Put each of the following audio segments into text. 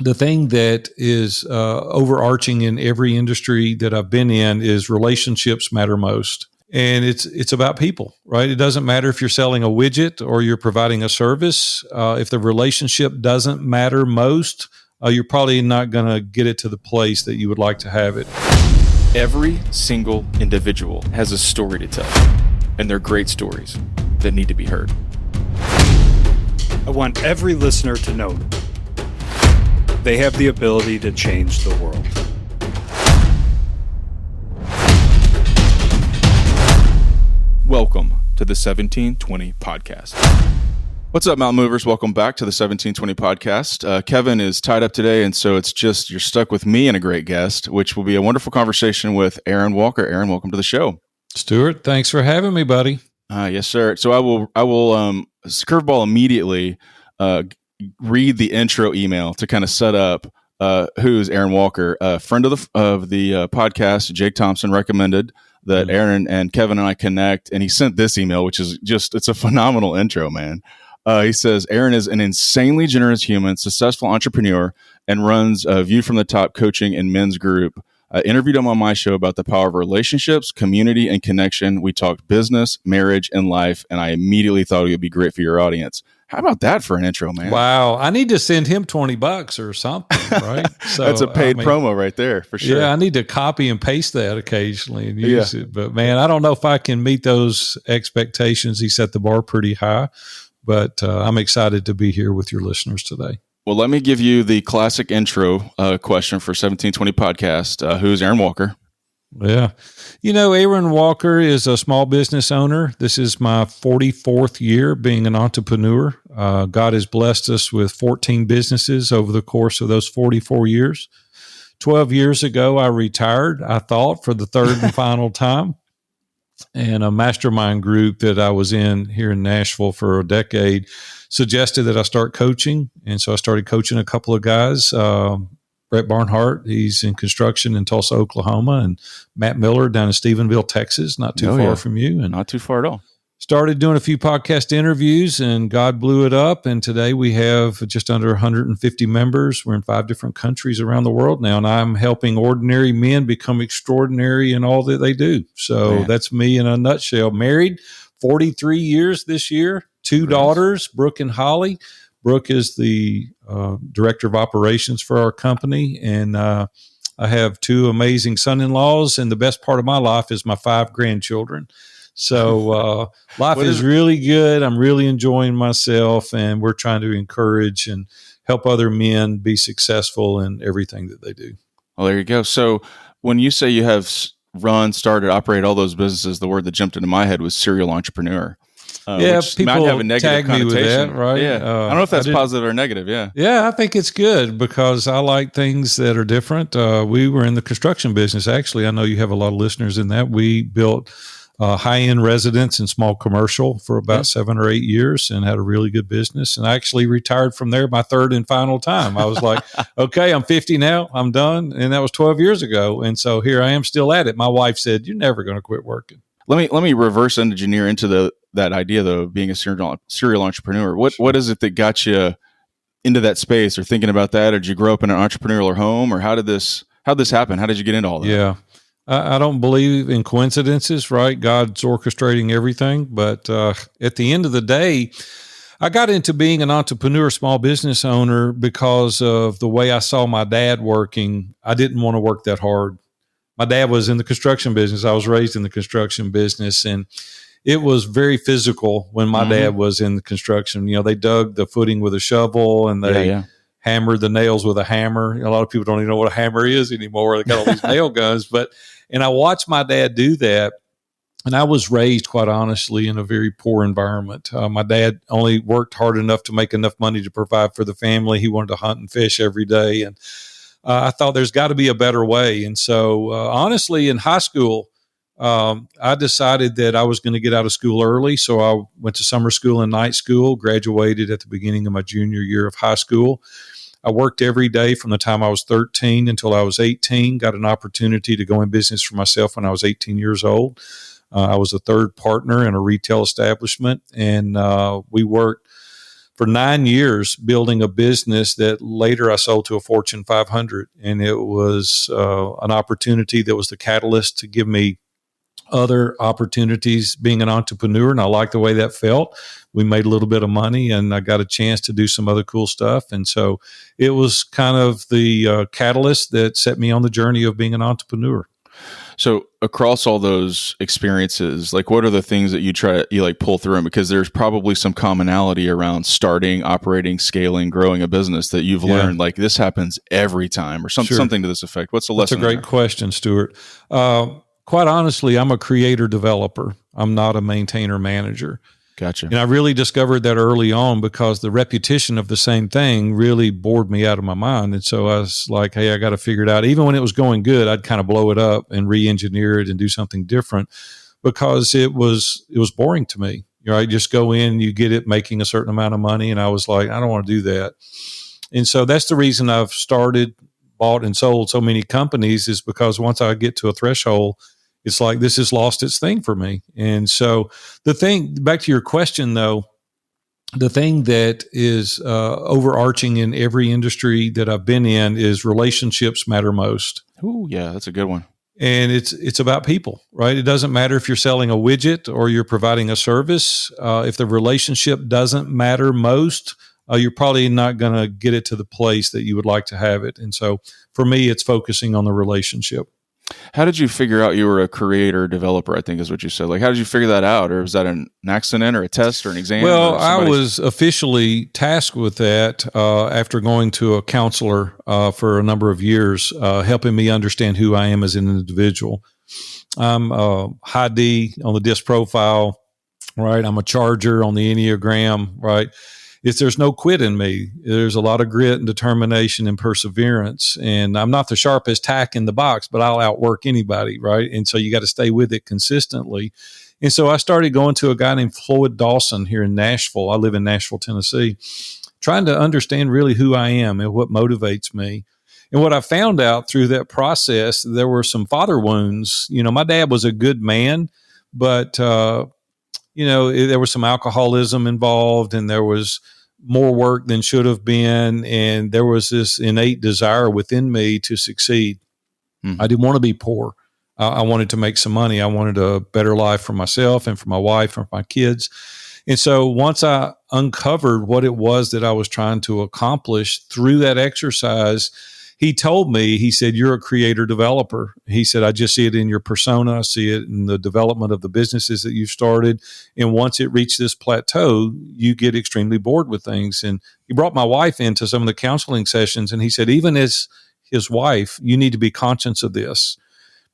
the thing that is overarching in every industry that I've been in is relationships matter most. And it's about people, right? It doesn't matter if you're selling a widget or you're providing a service. If the relationship doesn't matter most, you're probably not going to get it to the place that you would like to have it. Every single individual has a story to tell, and they're great stories that need to be heard. I want every listener to know they have the ability to change the world. Welcome to the 1720 Podcast. What's up, Mountain Movers? Welcome back to the 1720 Podcast. Kevin is tied up today, and so it's just you're stuck with me and a great guest, which will be a wonderful conversation with Aaron Walker. Aaron, welcome to the show. Stuart, thanks for having me, buddy. Yes, sir. So I will curveball immediately. Read the intro email to kind of set up who's Aaron Walker. A friend of the podcast, Jake Thompson, recommended that Aaron and Kevin and I connect, and he sent this email, which is it's a phenomenal intro, man. He says, Aaron is an insanely generous human, successful entrepreneur, and runs View from the Top coaching and men's group. I interviewed him on my show about the power of relationships, community, and connection. We talked business, marriage, and life, and I immediately thought it would be great for your audience. How about that for an intro, man? Wow. I need to send him $20 or something, right? So that's a paid promo right there, for sure. Yeah, I need to copy and paste that occasionally and use it. But, man, I don't know if I can meet those expectations. He set the bar pretty high, but I'm excited to be here with your listeners today. Well, let me give you the classic intro question for 1720 Podcast. Who's Aaron Walker? Yeah. Aaron Walker is a small business owner. This is my 44th year being an entrepreneur. God has blessed us with 14 businesses over the course of those 44 years. 12 years ago, I retired, I thought, for the third and final time. And a mastermind group that I was in here in Nashville for a decade suggested that I start coaching. And so I started coaching a couple of guys. Brett Barnhart, he's in construction in Tulsa, Oklahoma, and Matt Miller down in Stephenville, Texas, not too far from you. And not too far at all. Started doing a few podcast interviews, and God blew it up. And today we have just under 150 members. We're in 5 different countries around the world now, and I'm helping ordinary men become extraordinary in all that they do. So That's me in a nutshell. Married 43 years this year, 2 daughters, Brooke and Holly. Brooke is the director of operations for our company, and I have 2 amazing son-in-laws, and the best part of my life is my 5 grandchildren. So life is really good. I'm really enjoying myself, and we're trying to encourage and help other men be successful in everything that they do. Well, there you go. So when you say you have started, operated all those businesses, the word that jumped into my head was serial entrepreneur. Which people might have a negative tag me with that, right? Yeah. I don't know if that's positive or negative. Yeah. Yeah, I think it's good because I like things that are different. We were in the construction business. Actually, I know you have a lot of listeners in that. We built high-end residence and small commercial for about 7 or 8 years and had a really good business. And I actually retired from there my third and final time. I was like, okay, I'm 50 now. I'm done. And that was 12 years ago. And so here I am still at it. My wife said, you're never going to quit working. Let me reverse engineer into that idea, though, of being a serial entrepreneur. What is it that got you into that space or thinking about that? Or did you grow up in an entrepreneurial home, or how did this happen? How did you get into all that? Yeah. I don't believe in coincidences, right? God's orchestrating everything. But at the end of the day, I got into being an entrepreneur, small business owner, because of the way I saw my dad working. I didn't want to work that hard. My dad was in the construction business. I was raised in the construction business, and it was very physical when my dad was in the construction. They dug the footing with a shovel, and they hammered the nails with a hammer. A lot of people don't even know what a hammer is anymore. They got all these nail guns, and I watched my dad do that. And I was raised, quite honestly, in a very poor environment. My dad only worked hard enough to make enough money to provide for the family. He wanted to hunt and fish every day. And I thought there's got to be a better way. And so, honestly, in high school, I decided that I was going to get out of school early. So I went to summer school and night school, graduated at the beginning of my junior year of high school. I worked every day from the time I was 13 until I was 18, got an opportunity to go in business for myself when I was 18 years old. I was a third partner in a retail establishment, and we worked for 9 years building a business that later I sold to a Fortune 500. And it was an opportunity that was the catalyst to give me other opportunities being an entrepreneur. And I liked the way that felt. We made a little bit of money and I got a chance to do some other cool stuff. And so it was kind of the catalyst that set me on the journey of being an entrepreneur. So across all those experiences, like what are the things that you like pull through them? Because there's probably some commonality around starting, operating, scaling, growing a business that you've learned, like this happens every time or something to this effect. What's the lesson? That's a great question, Stuart. Quite honestly, I'm a creator developer. I'm not a maintainer manager. Gotcha. And I really discovered that early on because the repetition of the same thing really bored me out of my mind. And so I was like, hey, I got to figure it out. Even when it was going good, I'd kind of blow it up and re-engineer it and do something different because it was boring to me. You know, I just go in, you get it making a certain amount of money. And I was like, I don't want to do that. And so that's the reason I've started, bought and sold so many companies is because once I get to a threshold, it's like this has lost its thing for me. And so the thing, back to your question though, the thing that is overarching in every industry that I've been in is relationships matter most. Oh, yeah, that's a good one. And it's about people, right? It doesn't matter if you're selling a widget or you're providing a service. If the relationship doesn't matter most, you're probably not going to get it to the place that you would like to have it. And so for me, it's focusing on the relationship. How did you figure out you were a creator developer, I think is what you said? Like, how did you figure that out? Or was that an accident or a test or an exam? Well, I was officially tasked with that after going to a counselor for a number of years, helping me understand who I am as an individual. I'm high D on the DISC profile, right? I'm a charger on the Enneagram, right? There's no quit in me. There's a lot of grit and determination and perseverance. And I'm not the sharpest tack in the box, but I'll outwork anybody, right? And so you got to stay with it consistently. And so I started going to a guy named Floyd Dawson here in Nashville. I live in Nashville, Tennessee, trying to understand really who I am and what motivates me. And what I found out through that process, there were some father wounds. You know, my dad was a good man, but there was some alcoholism involved and there was more work than should have been. And there was this innate desire within me to succeed. Mm-hmm. I didn't want to be poor. I wanted to make some money. I wanted a better life for myself and for my wife and for my kids. And so once I uncovered what it was that I was trying to accomplish through that exercise, he told me, he said, you're a creator developer. He said, I just see it in your persona. I see it in the development of the businesses that you've started. And once it reached this plateau, you get extremely bored with things. And he brought my wife into some of the counseling sessions. And he said, even as his wife, you need to be conscious of this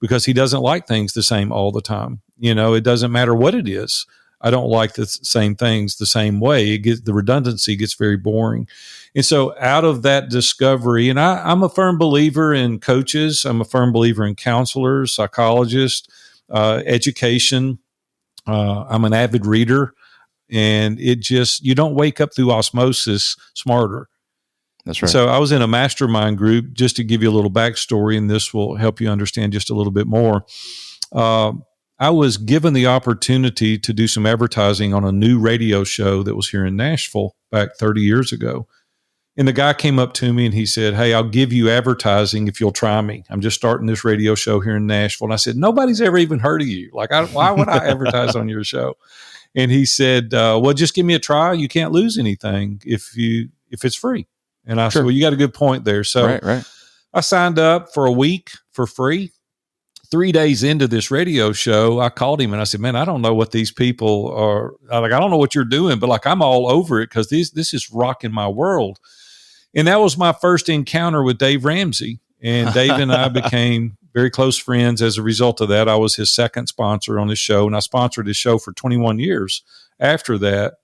because he doesn't like things the same all the time. You know, it doesn't matter what it is. I don't like the same things the same way. The redundancy gets very boring. And so out of that discovery, and I'm a firm believer in coaches. I'm a firm believer in counselors, psychologists, education. I'm an avid reader. And you don't wake up through osmosis smarter. That's right. So I was in a mastermind group, just to give you a little backstory, and this will help you understand just a little bit more. I was given the opportunity to do some advertising on a new radio show that was here in Nashville back 30 years ago. And the guy came up to me and he said, hey, I'll give you advertising if you'll try me. I'm just starting this radio show here in Nashville. And I said, nobody's ever even heard of you. Like, why would I advertise on your show? And he said, well, just give me a try. You can't lose anything if it's free. And I said, well, you got a good point there. So right. I signed up for a week for free. 3 days into this radio show, I called him and I said, man, I don't know what these people are like. I don't know what you're doing, but like, I'm all over it because this is rocking my world. And that was my first encounter with Dave Ramsey. And Dave and I became very close friends as a result of that. I was his second sponsor on his show, and I sponsored his show for 21 years after that.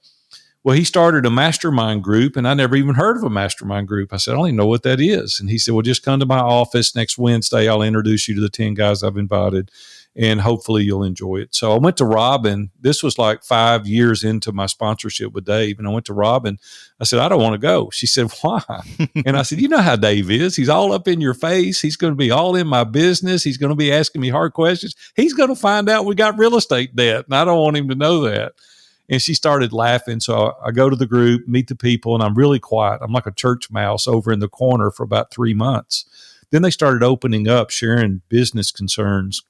Well, he started a mastermind group, and I never even heard of a mastermind group. I said, I don't even know what that is. And he said, well, just come to my office next Wednesday. I'll introduce you to the 10 guys I've invited, and hopefully you'll enjoy it. So I went to Robin. This was like 5 years into my sponsorship with Dave. And I went to Robin. I said, I don't want to go. She said, why? And I said, you know how Dave is. He's all up in your face. He's going to be all in my business. He's going to be asking me hard questions. He's going to find out we got real estate debt, and I don't want him to know that. And she started laughing. So I go to the group, meet the people, and I'm really quiet. I'm like a church mouse over in the corner for about 3 months. Then they started opening up, sharing business concerns.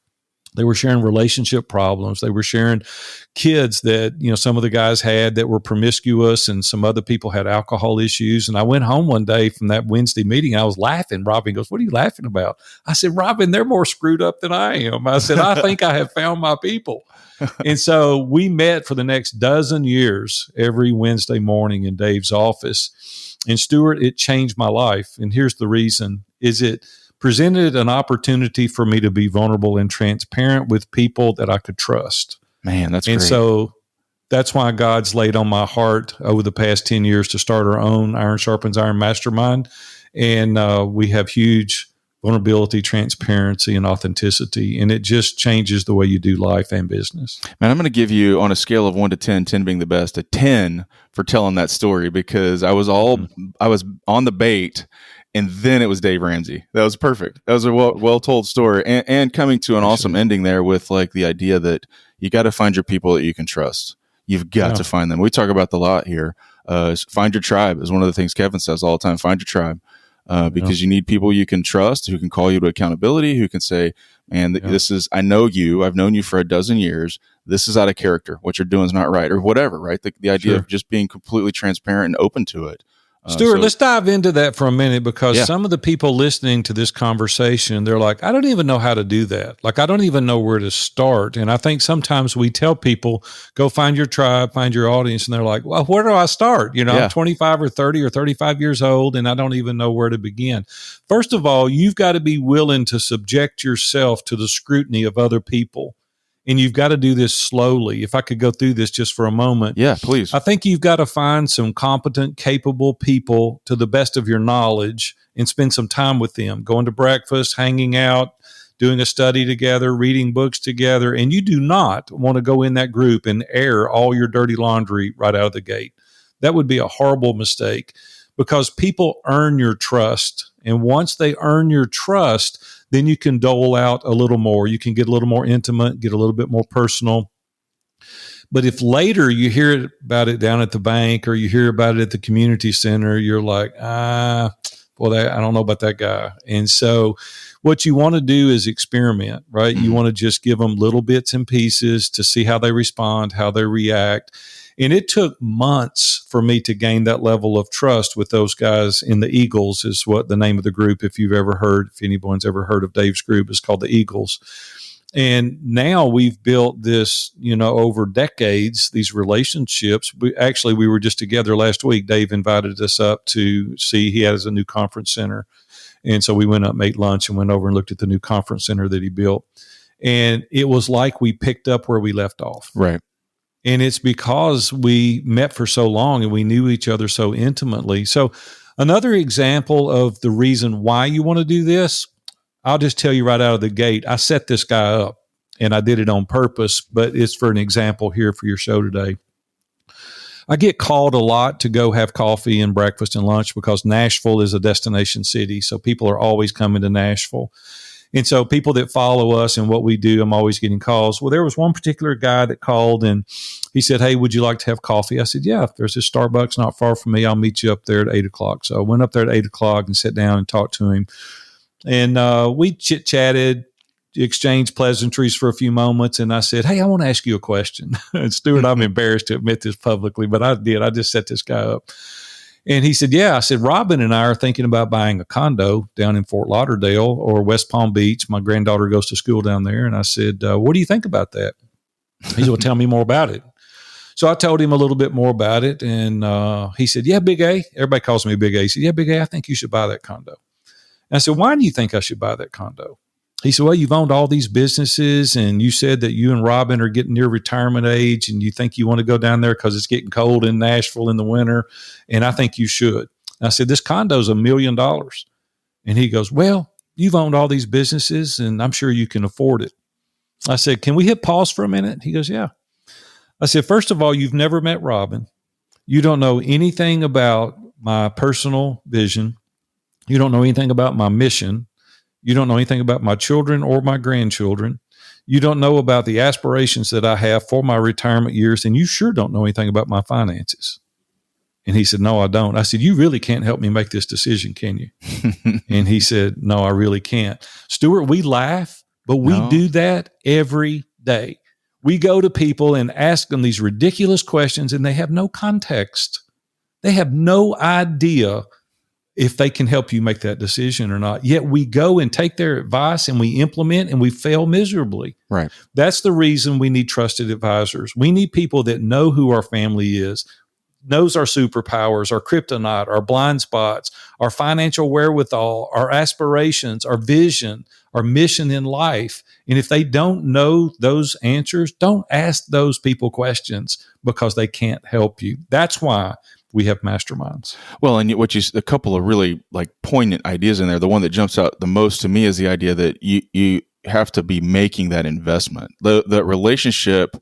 They were sharing relationship problems. They were sharing kids that, some of the guys had that were promiscuous, and some other people had alcohol issues. And I went home one day from that Wednesday meeting. I was laughing. Robin goes, "What are you laughing about?" I said, "Robin, they're more screwed up than I am." I said, "I think I have found my people." And so we met for the next dozen years every Wednesday morning in Dave's office. And Stuart, it changed my life. And here's the reason, is it presented an opportunity for me to be vulnerable and transparent with people that I could trust. Man, that's great. And great. so that's why God's laid on my heart over the past 10 years to start our own Iron Sharpens Iron Mastermind. And we have huge vulnerability, transparency, and authenticity. And it just changes the way you do life and business. Man, I'm going to give you, on a scale of 1 to 10, 10 being the best, a 10 for telling that story, because I was on the bait. And then it was Dave Ramsey. That was perfect. That was a well told story, and coming to an awesome ending there with like the idea that you got to find your people that you can trust. You've got to find them. We talk about the lot here. Find your tribe is one of the things Kevin says all the time. Find your tribe, because you need people you can trust, who can call you to accountability, who can say, "Man, this is, I know you. I've known you for a dozen years. This is out of character. What you're doing is not right," or whatever. Right? The idea of just being completely transparent and open to it. Stuart, let's dive into that for a minute, because some of the people listening to this conversation, they're like, "I don't even know how to do that. Like, I don't even know where to start." And I think sometimes we tell people, go find your tribe, find your audience. And they're like, "Well, where do I start? I'm 25 or 30 or 35 years old, and I don't even know where to begin." First of all, you've got to be willing to subject yourself to the scrutiny of other people. And you've got to do this slowly. If I could go through this just for a moment. Yeah, please. I think you've got to find some competent, capable people to the best of your knowledge and spend some time with them, going to breakfast, hanging out, doing a study together, reading books together. And you do not want to go in that group and air all your dirty laundry right out of the gate. That would be a horrible mistake, because people earn your trust. And once they earn your trust, then you can dole out a little more. You can get a little more intimate, get a little bit more personal. But if later you hear about it down at the bank, or you hear about it at the community center, you're like, I don't know about that guy. And so what you want to do is experiment, right? You want to just give them little bits and pieces to see how they respond, how they react. And it took months for me to gain that level of trust with those guys in the Eagles, is what the name of the group, if anyone's ever heard of Dave's group, is called the Eagles. And now we've built this, over decades, these relationships. We were just together last week. Dave invited us up to see, he has a new conference center. And so we went up, ate lunch, and went over and looked at the new conference center that he built. And it was like we picked up where we left off. Right. And it's because we met for so long and we knew each other so intimately. So another example of the reason why you want to do this, I'll just tell you right out of the gate, I set this guy up, and I did it on purpose, but it's for an example here for your show today. I get called a lot to go have coffee and breakfast and lunch, because Nashville is a destination city. So people are always coming to Nashville. And so people that follow us and what we do, I'm always getting calls. Well, there was one particular guy that called, and he said, "Hey, would you like to have coffee?" I said, "Yeah, there's this Starbucks not far from me. I'll meet you up there at 8:00. So I went up there at 8:00 and sat down and talked to him. And we chit-chatted, exchanged pleasantries for a few moments. And I said, "Hey, I want to ask you a question." And Stuart, I'm embarrassed to admit this publicly, but I did. I just set this guy up. And he said, "Yeah." I said, "Robin and I are thinking about buying a condo down in Fort Lauderdale or West Palm Beach. My granddaughter goes to school down there." And I said, "What do you think about that?" He said, "Well, tell me more about it." So I told him a little bit more about it. And he said, "Yeah, Big A." Everybody calls me Big A. He said, "Yeah, Big A, I think you should buy that condo." And I said, "Why do you think I should buy that condo?" He said, "Well, you've owned all these businesses, and you said that you and Robin are getting near retirement age, and you think you want to go down there because it's getting cold in Nashville in the winter, and I think you should." And I said, "This condo is $1 million." And he goes, "Well, you've owned all these businesses, and I'm sure you can afford it." I said, "Can we hit pause for a minute?" He goes, "Yeah." I said, "First of all, you've never met Robin. You don't know anything about my personal vision. You don't know anything about my mission. You don't know anything about my children or my grandchildren. You don't know about the aspirations that I have for my retirement years, and you sure don't know anything about my finances. And he said, no, I don't. I said, you really can't help me make this decision, can you? And he said, no, I really can't. Stuart, we laugh, but we do that every day. We go to people and ask them these ridiculous questions, and they have no context. They have no idea if they can help you make that decision or not. Yet we go and take their advice and we implement, and we fail miserably. Right. That's the reason we need trusted advisors. We need people that know who our family is, knows our superpowers, our kryptonite, our blind spots, our financial wherewithal, our aspirations, our vision, our mission in life. And if they don't know those answers, don't ask those people questions, because they can't help you. That's why we have masterminds. Well, and a couple of really like poignant ideas in there. The one that jumps out the most to me is the idea that you have to be making that investment. The relationship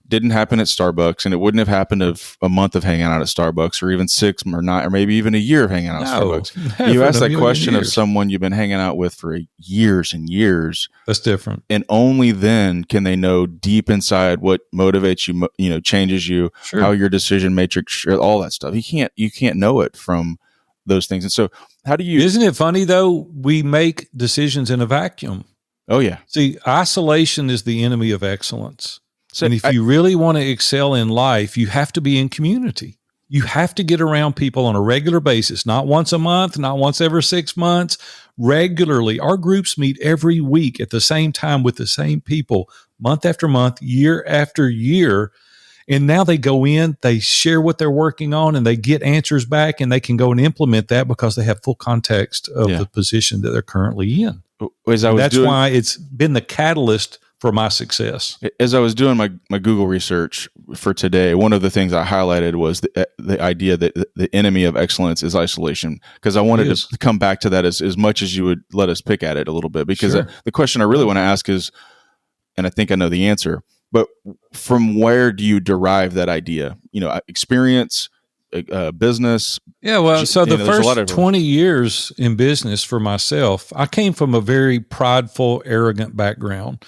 didn't happen at Starbucks, and it wouldn't have happened of a month of hanging out at Starbucks, or even 6 or 9, or maybe even a year of hanging out at Starbucks. You ask that question of someone you've been hanging out with for years and years. That's different. And only then can they know deep inside what motivates you, changes you, how your decision matrix, all that stuff. You can't know it from those things. And so how do you... Isn't it funny though? We make decisions in a vacuum. Oh yeah. See, isolation is the enemy of excellence. So and if you really want to excel in life, you have to be in community. You have to get around people on a regular basis, not once a month, not once every 6 months, regularly. Our groups meet every week at the same time with the same people, month after month, year after year. And now they go in, they share what they're working on, and they get answers back, and they can go and implement that because they have full context of the position that they're currently in. That's why it's been the catalyst for my success. As I was doing my Google research for today, one of the things I highlighted was the idea that the enemy of excellence is isolation, because I wanted to come back to that as much as you would let us pick at it a little bit, because the question I really want to ask is, and I think I know the answer, but from where do you derive that idea? Experience, business? Yeah, well, so the first 20 years in business for myself, I came from a very prideful, arrogant background.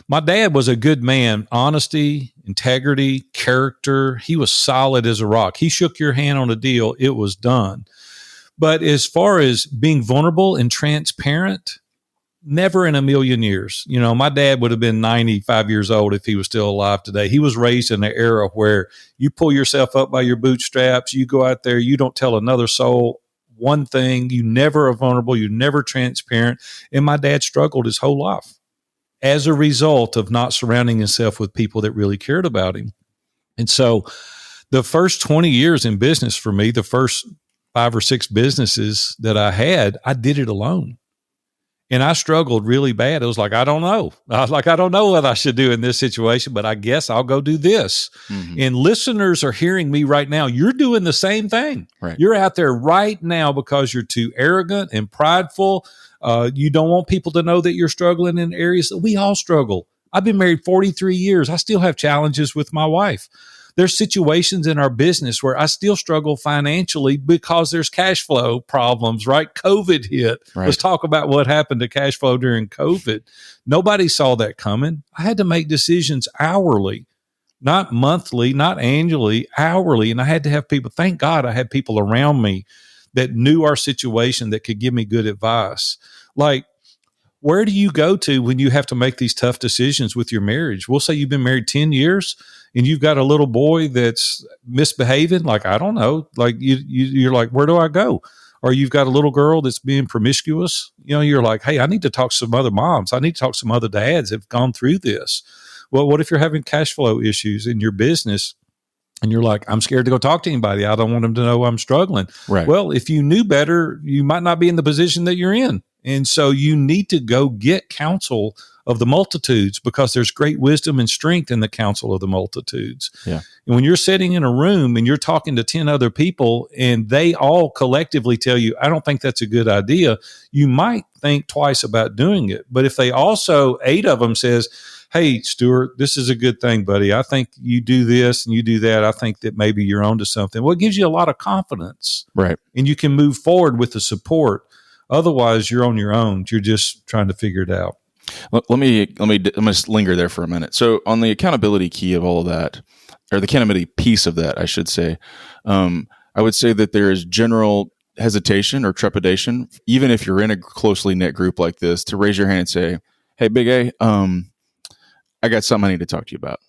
My dad was a good man, honesty, integrity, character. He was solid as a rock. He shook your hand on a deal, it was done. But as far as being vulnerable and transparent, never in a million years. My dad would have been 95 years old if he was still alive today. He was raised in an era where you pull yourself up by your bootstraps, you go out there, you don't tell another soul one thing, you never are vulnerable, you're never transparent. And my dad struggled his whole life as a result of not surrounding himself with people that really cared about him. And so the first 20 years in business for me, the first 5 or 6 businesses that I had, I did it alone. And I struggled really bad. It was like, I don't know. I was like, I don't know what I should do in this situation, but I guess I'll go do this. Mm-hmm. And listeners are hearing me right now. You're doing the same thing. Right. You're out there right now because you're too arrogant and prideful. You don't want people to know that you're struggling in areas that we all struggle. I've been married 43 years. I still have challenges with my wife. There's situations in our business where I still struggle financially because there's cash flow problems, right? COVID hit. Right. Let's talk about what happened to cash flow during COVID. Nobody saw that coming. I had to make decisions hourly, not monthly, not annually, hourly. And I had to have people, thank God I had people around me that knew our situation that could give me good advice. Like, where do you go to when you have to make these tough decisions with your marriage? We'll say you've been married 10 years and you've got a little boy that's misbehaving. Like, I don't know, like you're like, where do I go? Or you've got a little girl that's being promiscuous. You're like, hey, I need to talk to some other moms. I need to talk to some other dads that have gone through this. Well, what if you're having cash flow issues in your business? And you're like, I'm scared to go talk to anybody. I don't want them to know I'm struggling. Right. Well, if you knew better, you might not be in the position that you're in. And so you need to go get counsel of the multitudes, because there's great wisdom and strength in the counsel of the multitudes. Yeah. And when you're sitting in a room and you're talking to 10 other people and they all collectively tell you, I don't think that's a good idea, you might think twice about doing it. But if they also, 8 of them says, hey, Stuart, this is a good thing, buddy. I think you do this and you do that. I think that maybe you're onto something. Well, it gives you a lot of confidence. Right. And you can move forward with the support. Otherwise, you're on your own. You're just trying to figure it out. Let me I'm gonna just linger there for a minute. So on the accountability key of all of that, or the accountability piece of that, I should say, I would say that there is general hesitation or trepidation, even if you're in a closely knit group like this, to raise your hand and say, "Hey, Big A, I got something I need to talk to you about,"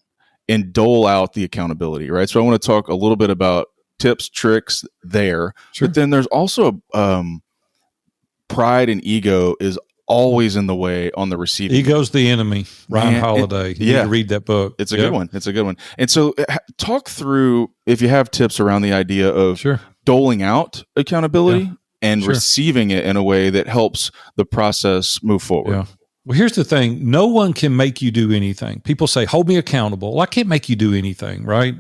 and dole out the accountability. Right. So I want to talk a little bit about tips, tricks there, Sure. but then there's also pride and ego is always in the way on the receiving. Ego's the enemy. Ryan Holiday. You need to read that book. It's a good one. It's a good one. And so talk through, if you have tips around the idea of doling out accountability and receiving it in a way that helps the process move forward. Yeah. Well, here's the thing. No one can make you do anything. People say, hold me accountable. Well, I can't make you do anything, right?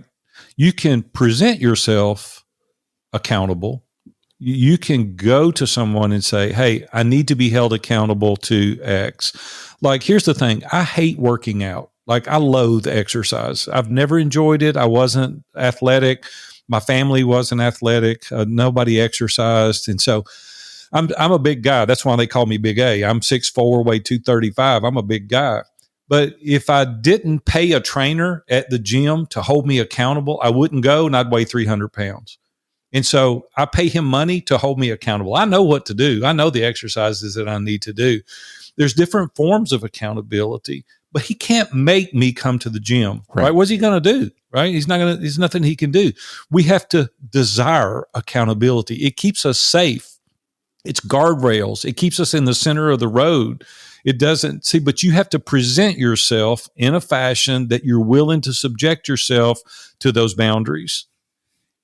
You can present yourself accountable. You can go to someone and say, hey, I need to be held accountable to X. Like, here's the thing. I hate working out. Like, I loathe exercise. I've never enjoyed it. I wasn't athletic. My family wasn't athletic. Nobody exercised. And so I'm a big guy. That's why they call me Big A. I'm 6'4", weigh 235. I'm a big guy. But if I didn't pay a trainer at the gym to hold me accountable, I wouldn't go and I'd weigh 300 pounds. And so I pay him money to hold me accountable. I know what to do. I know the exercises that I need to do. There's different forms of accountability, but he can't make me come to the gym, right? What's he going to do, right? There's nothing he can do. We have to desire accountability. It keeps us safe. It's guardrails. It keeps us in the center of the road. It doesn't but you have to present yourself in a fashion that you're willing to subject yourself to those boundaries.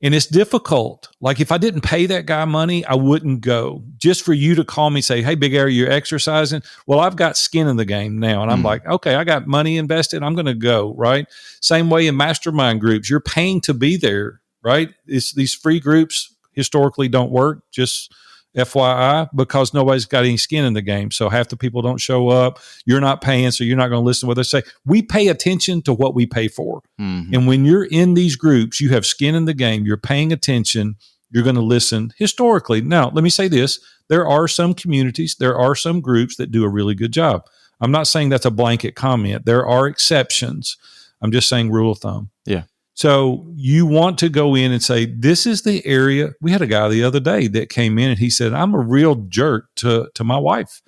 And it's difficult. Like, if I didn't pay that guy money, I wouldn't go. Just for you to call me and say, hey, Big Air, you're exercising. Well, I've got skin in the game now. And I'm like, okay, I got money invested. I'm going to go, right? Same way in mastermind groups. You're paying to be there, right? These free groups historically don't work, just FYI, because nobody's got any skin in the game. So half the people don't show up. You're not paying, so you're not going to listen to what they say. We pay attention to what we pay for. Mm-hmm. And when you're in these groups, you have skin in the game. You're paying attention. You're going to listen historically. Now, let me say this. There are some communities, there are some groups that do a really good job. I'm not saying that's a blanket comment. There are exceptions. I'm just saying rule of thumb. Yeah. So you want to go in and say, this is the area. We had a guy the other day that came in and he said, I'm a real jerk to my wife.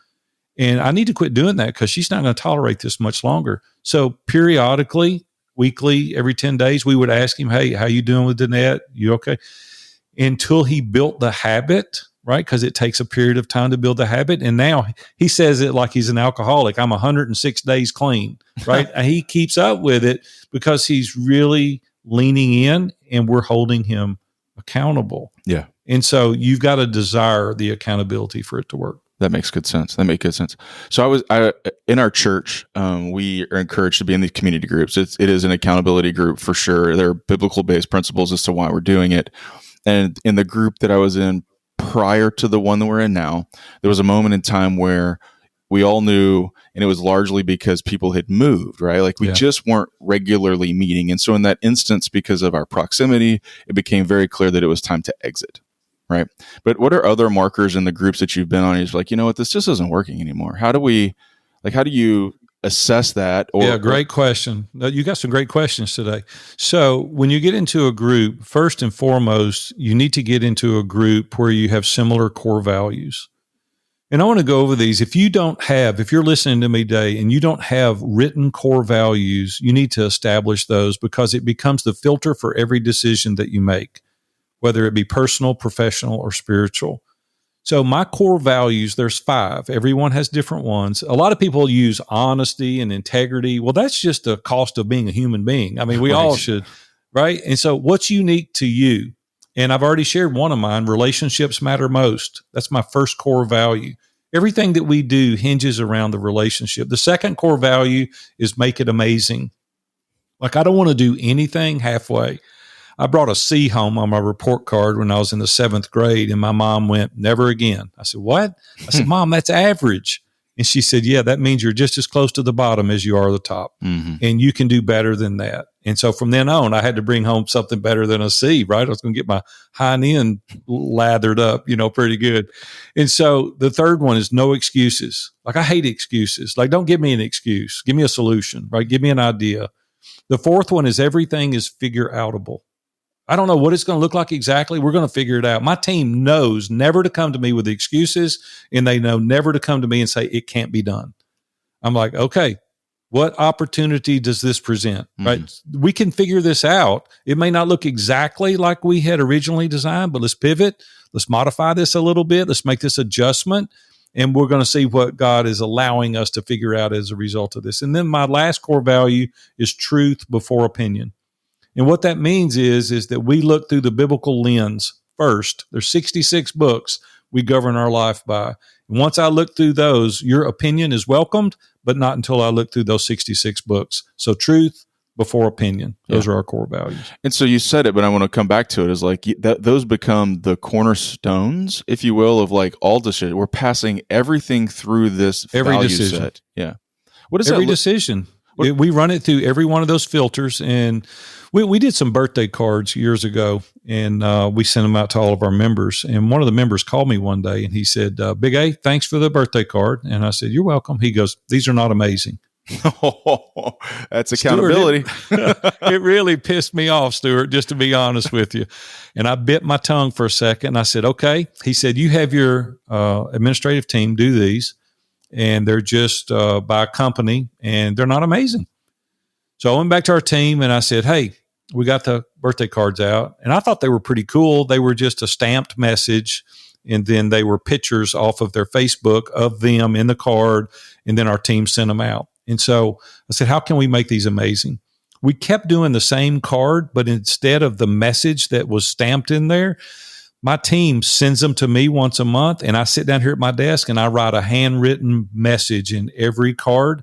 And I need to quit doing that because she's not going to tolerate this much longer. So periodically, weekly, every 10 days, we would ask him, hey, how you doing with Danette? You okay? Until he built the habit, right? Because it takes a period of time to build the habit. And now he says it like he's an alcoholic. I'm 106 days clean, right? And he keeps up with it because he's really leaning in and we're holding him accountable. Yeah. And so you've got to desire the accountability for it to work. That makes good sense. So I in our church, we are encouraged to be in these community groups. It is an accountability group for sure. There are biblical based principles as to why we're doing it. And in the group that I was in prior to the one that we're in now, there was a moment in time where we all knew, and it was largely because people had moved, right? Like we just weren't regularly meeting. And so in that instance, because of our proximity, it became very clear that it was time to exit, right? But what are other markers in the groups that you've been on? You're like, you know what, this just isn't working anymore. How do you assess that? Great question. You got some great questions today. So when you get into a group, first and foremost, you need to get into a group where you have similar core values. And I want to go over these. If you're listening to me today and you don't have written core values, you need to establish those because it becomes the filter for every decision that you make, whether it be personal, professional, or spiritual. So my core values, there's 5. Everyone has different ones. A lot of people use honesty and integrity. Well, that's just the cost of being a human being. I mean, we all should, right? And so what's unique to you? And I've already shared one of mine, relationships matter most. That's my first core value. Everything that we do hinges around the relationship. The second core value is make it amazing. Like, I don't want to do anything halfway. I brought a C home on my report card when I was in the 7th grade, and my mom went, never again. I said, what? I said, Mom, that's average. And she said, yeah, that means you're just as close to the bottom as you are the top. And you can do better than that. And so from then on, I had to bring home something better than a C, right? I was going to get my hind end lathered up, pretty good. And so the third one is no excuses. Like, I hate excuses. Like, don't give me an excuse. Give me a solution, right? Give me an idea. The fourth one is everything is figure outable. I don't know what it's going to look like exactly. We're going to figure it out. My team knows never to come to me with excuses, and they know never to come to me and say it can't be done. I'm like, okay, what opportunity does this present? Right? We can figure this out. It may not look exactly like we had originally designed, but let's pivot. Let's modify this a little bit. Let's make this adjustment, and we're going to see what God is allowing us to figure out as a result of this. And then my last core value is truth before opinion. And what that means is that we look through the biblical lens first. There's 66 books we govern our life by. And once I look through those, your opinion is welcomed, but not until I look through those 66 books. So truth before opinion. Those are our core values. And so you said it, but I want to come back to it. Is like those become the cornerstones, if you will, of like all decisions. We're passing everything through this value decision. Set. Yeah. What is every that decision? We run it through every one of those filters, and we did some birthday cards years ago, and we sent them out to all of our members. And one of the members called me one day, and he said, Big A, thanks for the birthday card. And I said, you're welcome. He goes, these are not amazing. That's accountability. Stuart, it really pissed me off, Stuart, just to be honest with you. And I bit my tongue for a second. And I said, okay. He said, you have your administrative team do these, and they're just by a company, and they're not amazing. So I went back to our team, and I said, hey, we got the birthday cards out, and I thought they were pretty cool. They were just a stamped message, and then they were pictures off of their Facebook of them in the card, and then our team sent them out. And so I said, how can we make these amazing? We kept doing the same card, but instead of the message that was stamped in there, my team sends them to me once a month, and I sit down here at my desk and I write a handwritten message in every card.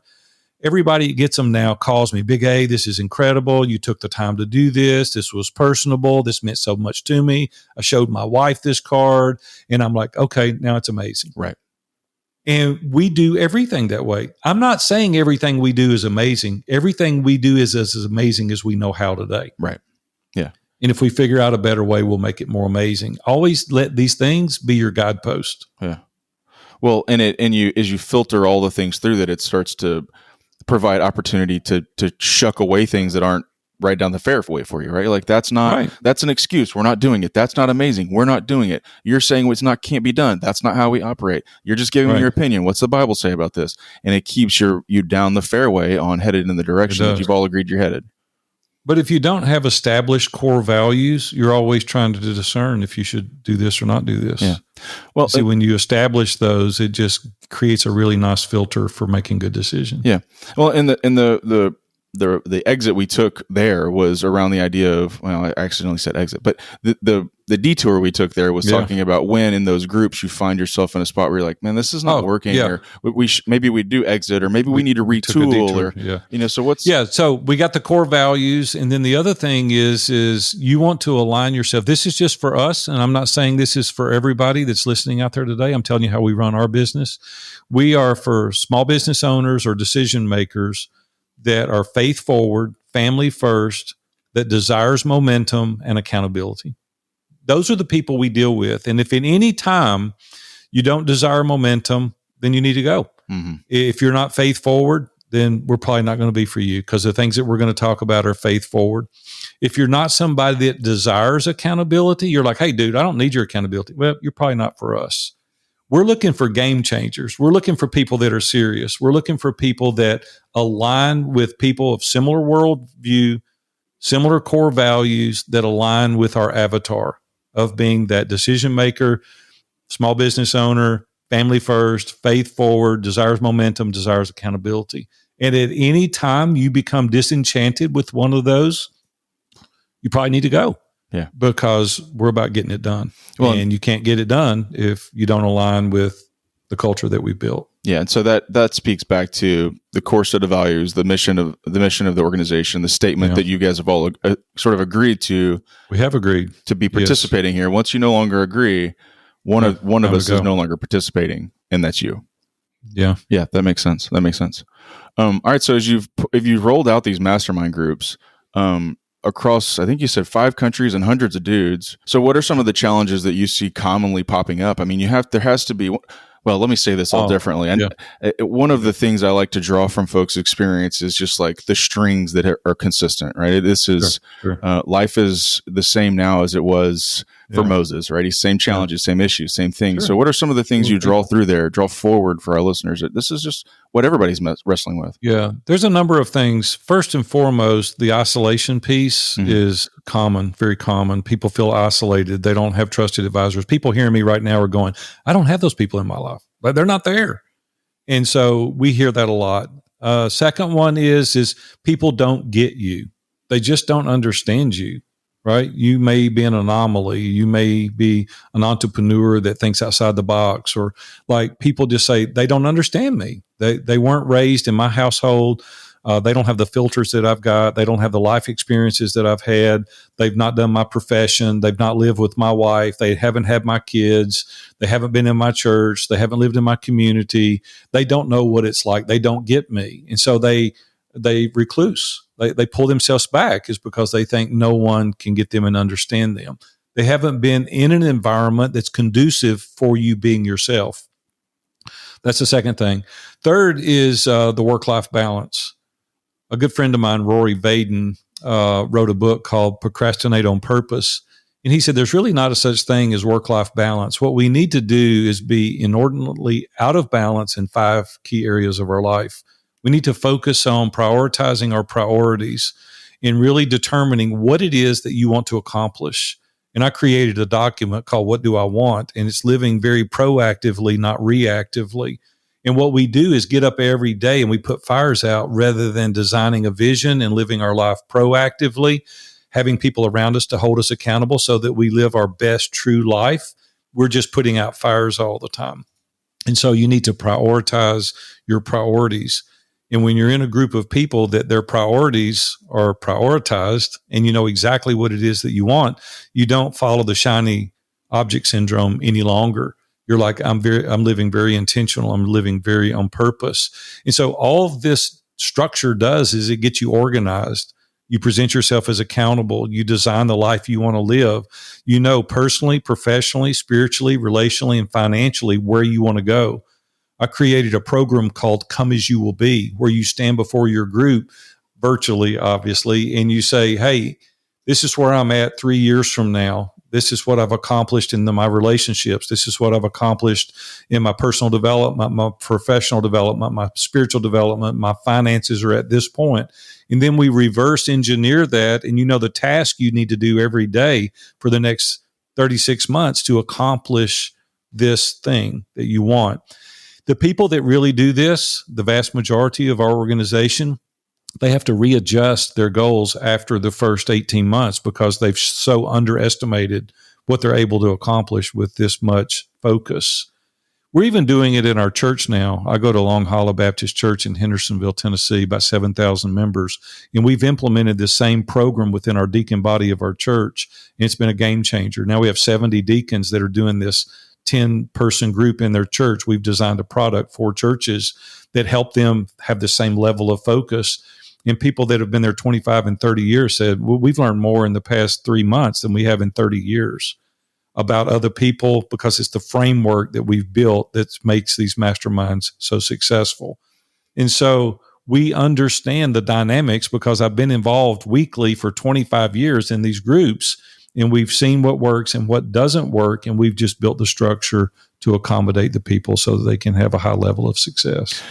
Everybody that gets them now calls me, Big A, this is incredible. You took the time to do this. This was personable. This meant so much to me. I showed my wife this card, and I'm like, okay, now it's amazing. Right. And we do everything that way. I'm not saying everything we do is amazing. Everything we do is as amazing as we know how today. Right. Yeah. And if we figure out a better way, we'll make it more amazing. Always let these things be your guidepost. Yeah. Well, and as you filter all the things through that, it starts to provide opportunity to shuck away things that aren't right down the fairway for you, right? Like that's an excuse. We're not doing it. That's not amazing. We're not doing it. You're saying can't be done. That's not how we operate. You're just giving me your opinion. What's the Bible say about this? And it keeps you down the fairway on headed in the direction that you've all agreed you're headed. But if you don't have established core values, you're always trying to discern if you should do this or not do this. Yeah. Well, see, when you establish those, it just creates a really nice filter for making good decisions. Yeah. Well, and the exit we took there was around the idea of, well, I accidentally said exit, but the detour we took there was talking about when in those groups you find yourself in a spot where you're like, man, this is not working, or maybe we do exit, or maybe we need to retool, so what's... Yeah, so we got the core values, and then the other thing is you want to align yourself. This is just for us, and I'm not saying this is for everybody that's listening out there today. I'm telling you how we run our business. We are for small business owners or decision makers that are faith forward, family first, that desires momentum and accountability. Those are the people we deal with. And if at any time you don't desire momentum, then you need to go. Mm-hmm. If you're not faith forward, then we're probably not going to be for you, because the things that we're going to talk about are faith forward. If you're not somebody that desires accountability, you're like, hey, dude, I don't need your accountability. Well, you're probably not for us. We're looking for game changers. We're looking for people that are serious. We're looking for people that align with people of similar worldview, similar core values, that align with our avatar of being that decision maker, small business owner, family first, faith forward, desires momentum, desires accountability. And at any time you become disenchanted with one of those, you probably need to go. Yeah. Because we're about getting it done. Well, and you can't get it done if you don't align with the culture that we built. Yeah. And so that speaks back to the core set of values, the mission of the organization, the statement that you guys have all sort of agreed to. We have agreed to be participating here. Once you no longer agree, one of us is no longer participating, and that's you. Yeah. Yeah, that makes sense. All right. So if you've rolled out these mastermind groups, across, I think you said 5 countries and hundreds of dudes. So what are some of the challenges that you see commonly popping up? I mean, there has to be, well, let me say this a little differently. And one of the things I like to draw from folks' experience is just like the strings that are consistent, right? This is, life is the same now as it was for Moses, right? He's same challenges, same issues, same things. So what are some of the things you draw forward for our listeners? That this is just what everybody's wrestling with. Yeah. There's a number of things. First and foremost, the isolation piece is common, very common. People feel isolated. They don't have trusted advisors. People hearing me right now are going, I don't have those people in my life, but they're not there. And so we hear that a lot. Second one is people don't get you. They just don't understand you. Right? You may be an anomaly. You may be an entrepreneur that thinks outside the box, or like people just say, they don't understand me. They weren't raised in my household. They don't have the filters that I've got. They don't have the life experiences that I've had. They've not done my profession. They've not lived with my wife. They haven't had my kids. They haven't been in my church. They haven't lived in my community. They don't know what it's like. They don't get me. And so they recluse. They pull themselves back is because they think no one can get them and understand them. They haven't been in an environment that's conducive for you being yourself. That's the second thing. Third is the work-life balance. A good friend of mine, Rory Vaden, wrote a book called Procrastinate on Purpose. And he said there's really not a such thing as work-life balance. What we need to do is be inordinately out of balance in 5 key areas of our life. We need to focus on prioritizing our priorities and really determining what it is that you want to accomplish. And I created a document called What Do I Want? And it's living very proactively, not reactively. And what we do is get up every day and we put fires out rather than designing a vision and living our life proactively, having people around us to hold us accountable so that we live our best true life. We're just putting out fires all the time. And so you need to prioritize your priorities. And when you're in a group of people that their priorities are prioritized and you know exactly what it is that you want, you don't follow the shiny object syndrome any longer. You're like, I'm living very intentional. I'm living very on purpose. And so all this structure does is it gets you organized. You present yourself as accountable. You design the life you want to live. You know personally, professionally, spiritually, relationally, and financially where you want to go. I created a program called Come As You Will Be, where you stand before your group virtually, obviously, and you say, hey, this is where I'm at 3 years from now. This is what I've accomplished in my relationships. This is what I've accomplished in my personal development, my professional development, my spiritual development. My finances are at this point. And then we reverse engineer that. And you know the task you need to do every day for the next 36 months to accomplish this thing that you want. The people that really do this, the vast majority of our organization, they have to readjust their goals after the first 18 months because they've so underestimated what they're able to accomplish with this much focus. We're even doing it in our church now. I go to Long Hollow Baptist Church in Hendersonville, Tennessee, about 7,000 members. And we've implemented this same program within our deacon body of our church. And it's been a game changer. Now we have 70 deacons that are doing this 10-person group in their church. We've designed a product for churches that help them have the same level of focus. And people that have been there 25 and 30 years said, well, we've learned more in the past 3 months than we have in 30 years about other people because it's the framework that we've built that makes these masterminds so successful. And so we understand the dynamics because I've been involved weekly for 25 years in these groups. And we've seen what works and what doesn't work, and we've just built the structure to accommodate the people so that they can have a high level of success.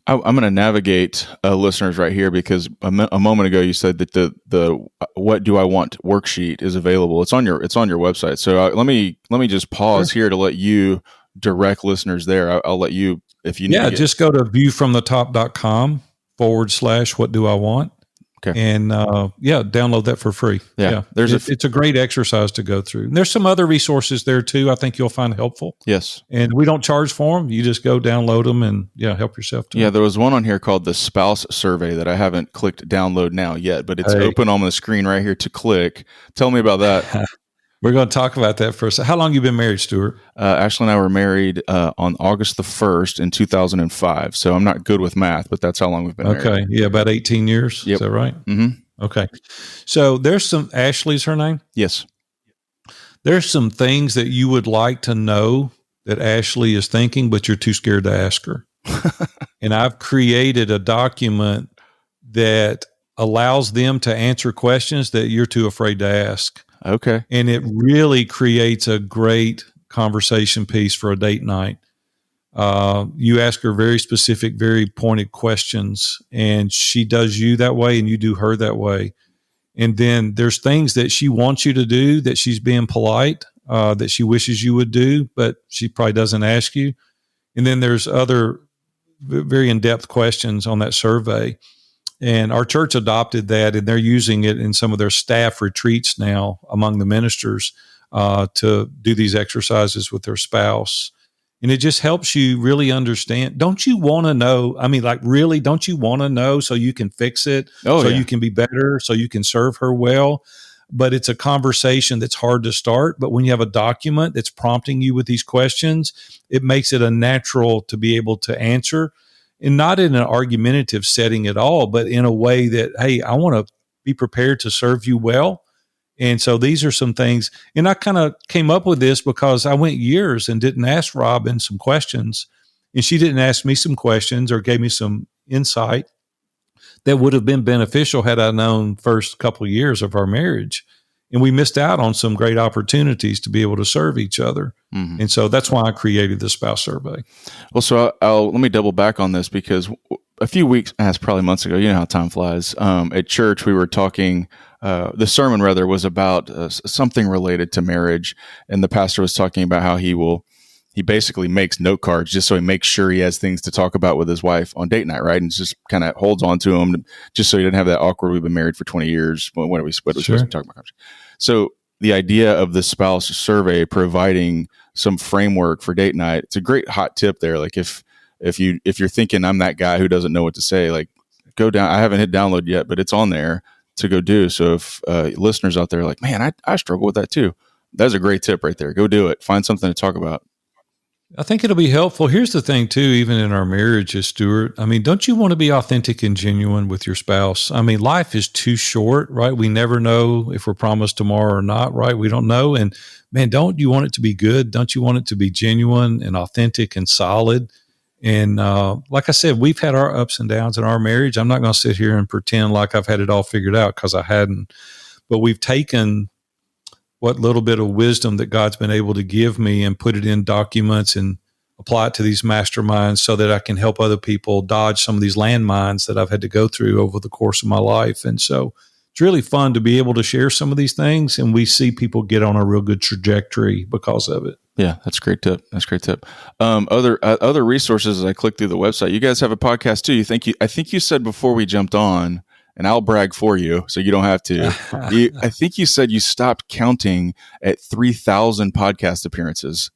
I'm going to navigate listeners right here because a moment ago you said that the What Do I Want worksheet is available. It's on your website. So let me just pause here to let you direct listeners there. I'll let you if you need. Yeah, just go to viewfromthetop.com/what do I want. Okay. And download that for free. Yeah. It's a great exercise to go through. And there's some other resources there too. I think you'll find helpful. Yes. And we don't charge for them. You just go download them and help yourself too. Yeah. There was one on here called the spouse survey that I haven't clicked download now yet, but it's open on the screen right here to click. Tell me about that. We're going to talk about that for a second. How long you been married, Stuart? Ashley and I were married on August the 1st in 2005. So I'm not good with math, but that's how long we've been married. Okay. Yeah, about 18 years. Yep. Is that right? Mm-hmm. Okay. So there's Ashley's her name? Yes. There's some things that you would like to know that Ashley is thinking, but you're too scared to ask her. And I've created a document that allows them to answer questions that you're too afraid to ask. Okay. And it really creates a great conversation piece for a date night. You ask her very specific, very pointed questions, and she does you that way and you do her that way. And then there's things that she wants you to do that she's being polite, that she wishes you would do, but she probably doesn't ask you. And then there's other very in-depth questions on that survey. And our church adopted that, and they're using it in some of their staff retreats now among the ministers to do these exercises with their spouse. And it just helps you really understand. Don't you want to know? I mean, like, really, don't you want to know so you can fix it, you can be better, so you can serve her well? But it's a conversation that's hard to start. But when you have a document that's prompting you with these questions, it makes it a natural to be able to answer, and not in an argumentative setting at all, but in a way that, hey, I want to be prepared to serve you well. And so these are some things. And I kind of came up with this because I went years and didn't ask Robin some questions, and she didn't ask me some questions or gave me some insight that would have been beneficial had I known first couple of years of our marriage. And we missed out on some great opportunities to be able to serve each other. Mm-hmm. And so that's why I created the spouse survey. Well, so let me double back on this, because a few weeks, probably months ago, you know how time flies. At church, we were talking, the sermon rather was about something related to marriage. And the pastor was talking about how he basically makes note cards just so he makes sure he has things to talk about with his wife on date night, right? And just kind of holds on to them just so he didn't have that awkward, we've been married for 20 years. What are we supposed to talk about? So the idea of the spouse survey providing some framework for date night, it's a great hot tip there. Like if you're thinking I'm that guy who doesn't know what to say, like go down. I haven't hit download yet, but it's on there to go do. So if listeners out there are like, man, I struggle with that too. That's a great tip right there. Go do it. Find something to talk about. I think it'll be helpful. Here's the thing, too, even in our marriages, Stuart. I mean, don't you want to be authentic and genuine with your spouse? I mean, life is too short, right? We never know if we're promised tomorrow or not, right? We don't know. And man, don't you want it to be good? Don't you want it to be genuine and authentic and solid? And like I said, we've had our ups and downs in our marriage. I'm not going to sit here and pretend like I've had it all figured out, because I hadn't. But we've taken what little bit of wisdom that God's been able to give me and put it in documents and apply it to these masterminds so that I can help other people dodge some of these landmines that I've had to go through over the course of my life. And so it's really fun to be able to share some of these things, and we see people get on a real good trajectory because of it. Yeah, that's a great tip. Other resources as I click through the website. You guys have a podcast too. I think you said before we jumped on, and I'll brag for you so you don't have to. I think you said you stopped counting at 3,000 podcast appearances.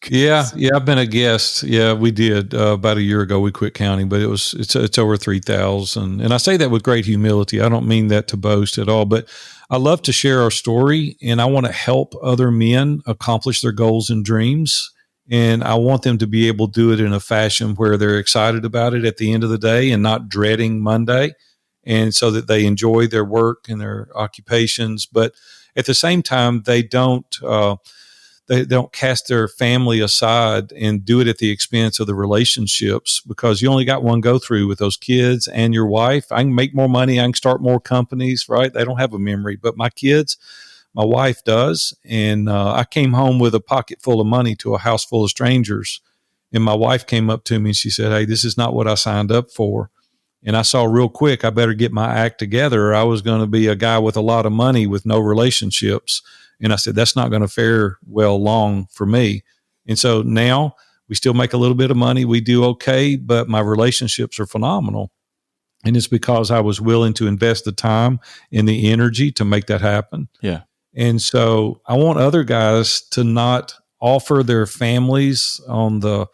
Yeah, I've been a guest. Yeah, we did about a year ago. We quit counting, but it's over 3,000. And I say that with great humility. I don't mean that to boast at all, but I love to share our story, and I want to help other men accomplish their goals and dreams. And I want them to be able to do it in a fashion where they're excited about it at the end of the day and not dreading Monday, and so that they enjoy their work and their occupations, but at the same time, they don't cast their family aside and do it at the expense of the relationships, because you only got one go through with those kids and your wife. I can make more money. I can start more companies, right? They don't have a memory, but my kids, my wife does. And I came home with a pocket full of money to a house full of strangers. And my wife came up to me and she said, "Hey, this is not what I signed up for." And I saw real quick, I better get my act together, or I was going to be a guy with a lot of money with no relationships. And I said, that's not going to fare well long for me. And so now we still make a little bit of money. We do okay, but my relationships are phenomenal. And it's because I was willing to invest the time and the energy to make that happen. Yeah. And so I want other guys to not offer their families on the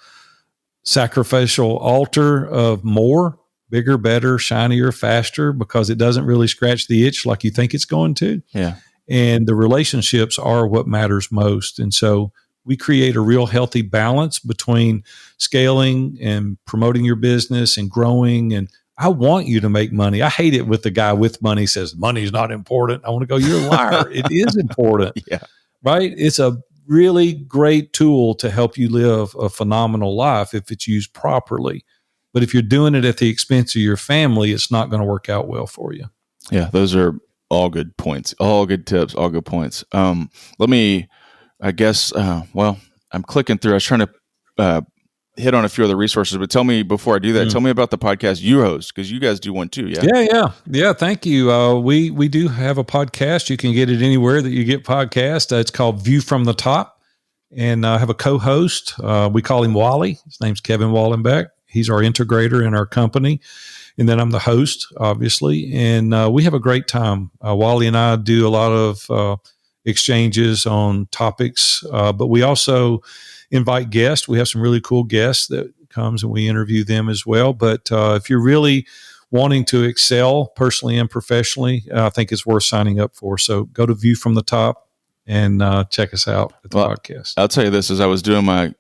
sacrificial altar of more, bigger, better, shinier, faster, because it doesn't really scratch the itch like you think it's going to. Yeah. And the relationships are what matters most. And so we create a real healthy balance between scaling and promoting your business and growing. And I want you to make money. I hate it with the guy with money says money's not important. I want to go, you're a liar. It is important. Yeah. Right? It's a really great tool to help you live a phenomenal life if it's used properly. But if you're doing it at the expense of your family, it's not going to work out well for you. Yeah, those are all good points, all good tips, all good points. Let me, I guess, I'm clicking through. I was trying to hit on a few other resources, but tell me before I do that, tell me about the podcast you host, because you guys do one too. Yeah. Thank you. We do have a podcast. You can get it anywhere that you get podcasts. It's called View from the Top, and I have a co-host. We call him Wally. His name's Kevin Wallenbeck. He's our integrator in our company, and then I'm the host, obviously. And we have a great time. Wally and I do a lot of exchanges on topics, but we also invite guests. We have some really cool guests that comes and we interview them as well. But if you're really wanting to excel personally and professionally, I think it's worth signing up for. So go to View from the Top and check us out at the podcast. I'll tell you this, as I was doing my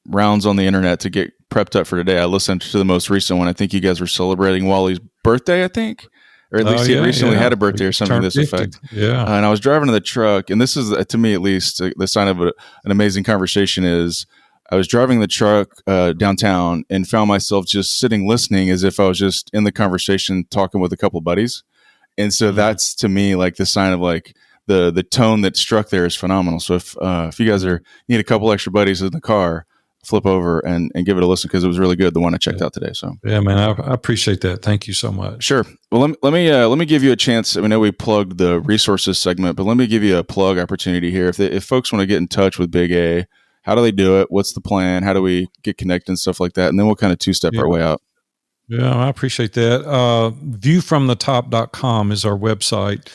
rounds on the internet to get prepped up for today, I listened to the most recent one. I think you guys were celebrating Wally's birthday, I think. Or at least he recently had a birthday or something to this 50. effect. Yeah. And I was driving in the truck, and this is, to me at least, the sign of an amazing conversation is I was driving the truck downtown and found myself just sitting listening as if I was just in the conversation talking with a couple of buddies. And so that's, to me, like the sign of like the tone that struck there is phenomenal. So if you guys need a couple extra buddies in the car, flip over and give it a listen, because it was really good, the one I checked out today. So yeah, man, I appreciate that. Thank you so much. Sure. Well, let me give you a chance. I know we plugged the resources segment, but let me give you a plug opportunity here. If folks want to get in touch with Big A, how do they do it? What's the plan? How do we get connected and stuff like that? And then we'll kind of two-step our way out. Yeah, I appreciate that. Viewfromthetop.com is our website.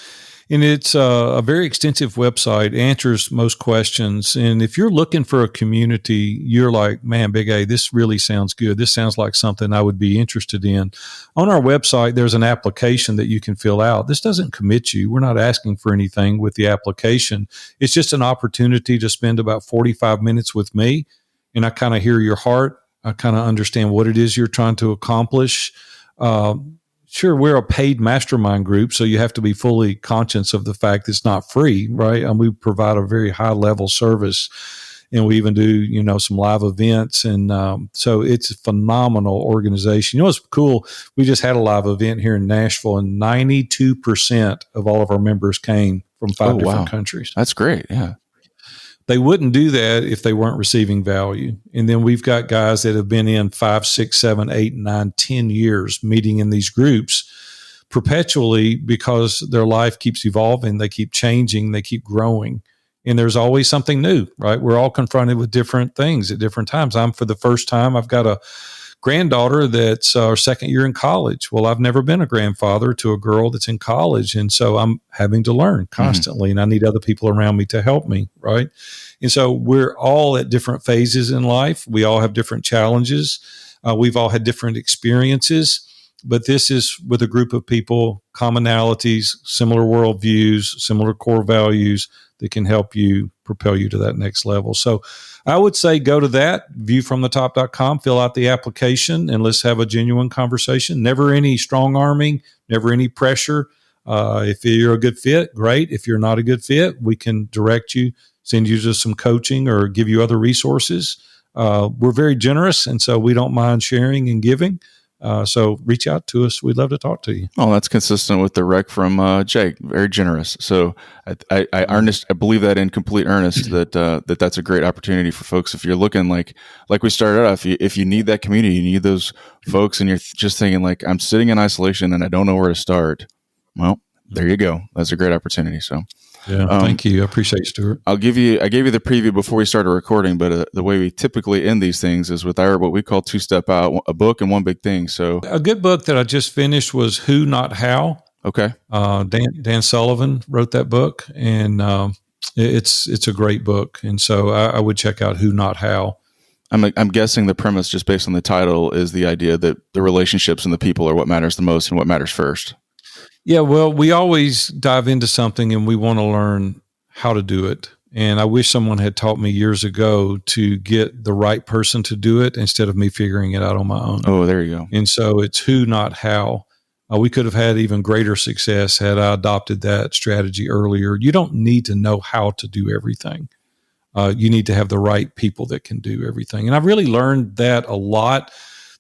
And it's a very extensive website, answers most questions. And if you're looking for a community, you're like, man, Big A, this really sounds good. This sounds like something I would be interested in. On our website, there's an application that you can fill out. This doesn't commit you. We're not asking for anything with the application. It's just an opportunity to spend about 45 minutes with me. And I kind of hear your heart. I kind of understand what it is you're trying to accomplish. Sure, we're a paid mastermind group, so you have to be fully conscious of the fact it's not free, right? And we provide a very high level service, and we even do, some live events. And so it's a phenomenal organization. You know what's cool? We just had a live event here in Nashville, and 92% of all of our members came from 5 different countries. That's great. Yeah. They wouldn't do that if they weren't receiving value. And then we've got guys that have been in 5, 6, 7, 8, 9, 10 years meeting in these groups perpetually because their life keeps evolving. They keep changing. They keep growing. And there's always something new, right? We're all confronted with different things at different times. For the first time, I've got a granddaughter that's our second year in college. Well, I've never been a grandfather to a girl that's in college. And so I'm having to learn constantly, and I need other people around me to help me, right? And so we're all at different phases in life. We all have different challenges. We've all had different experiences, but this is with a group of people, commonalities, similar worldviews, similar core values that can help you propel you to that next level. So I would say go to that, viewfromthetop.com, fill out the application, and let's have a genuine conversation. Never any strong arming, never any pressure. If you're a good fit, great. If you're not a good fit, we can direct you, send you to some coaching or give you other resources. We're very generous, and so we don't mind sharing and giving. So reach out to us. We'd love to talk to you. Oh, that's consistent with the rec from Jake. Very generous. So I believe that in complete earnest that that's a great opportunity for folks. If you're looking like we started out, if you need that community, you need those folks, and you're just thinking like, I'm sitting in isolation and I don't know where to start. Well, there you go. That's a great opportunity. So. Yeah, thank you. I appreciate it, Stuart. I gave you the preview before we started recording, but the way we typically end these things is with what we call two-step out, a book and one big thing. So a good book that I just finished was Who, Not How. Okay. Dan Sullivan wrote that book, and it's a great book. And so I would check out Who, Not How. I'm guessing the premise, just based on the title, is the idea that the relationships and the people are what matters the most and what matters first. Yeah, well, we always dive into something and we want to learn how to do it. And I wish someone had taught me years ago to get the right person to do it instead of me figuring it out on my own. Oh, there you go. And so it's who, not how. We could have had even greater success had I adopted that strategy earlier. You don't need to know how to do everything. You need to have the right people that can do everything. And I've really learned that a lot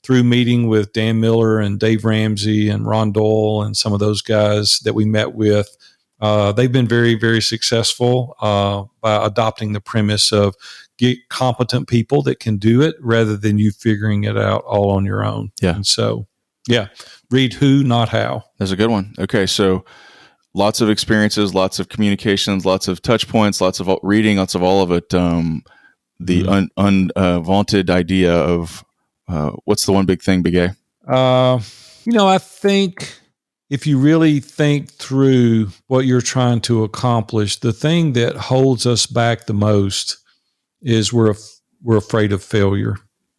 through meeting with Dan Miller and Dave Ramsey and Ron Doyle and some of those guys that we met with. They've been very, very successful by adopting the premise of get competent people that can do it rather than you figuring it out all on your own. Yeah. And so, yeah, read who, not how. That's a good one. Okay, so lots of experiences, lots of communications, lots of touch points, lots of reading, lots of all of it. The unvaunted idea of what's the one big thing, Big A? I think if you really think through what you're trying to accomplish, the thing that holds us back the most is we're afraid of failure.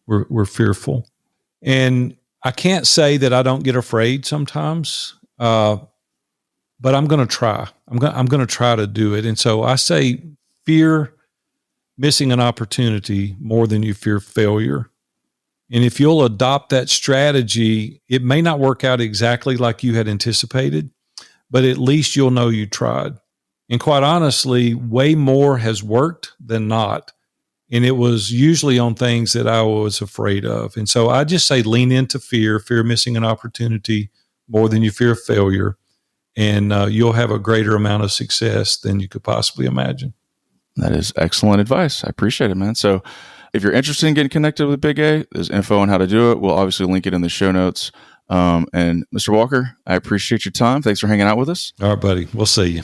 We're fearful. And I can't say that I don't get afraid sometimes, but I'm going to try. I'm going to try to do it. And so I say fear missing an opportunity more than you fear failure. And if you'll adopt that strategy, it may not work out exactly like you had anticipated, but at least you'll know you tried. And quite honestly, way more has worked than not. And it was usually on things that I was afraid of. And so I just say lean into fear missing an opportunity more than you fear failure. And you'll have a greater amount of success than you could possibly imagine. That is excellent advice. I appreciate it, man. So if you're interested in getting connected with Big A, there's info on how to do it. We'll obviously link it in the show notes. And Mr. Walker, I appreciate your time. Thanks for hanging out with us. All right, buddy. We'll see you.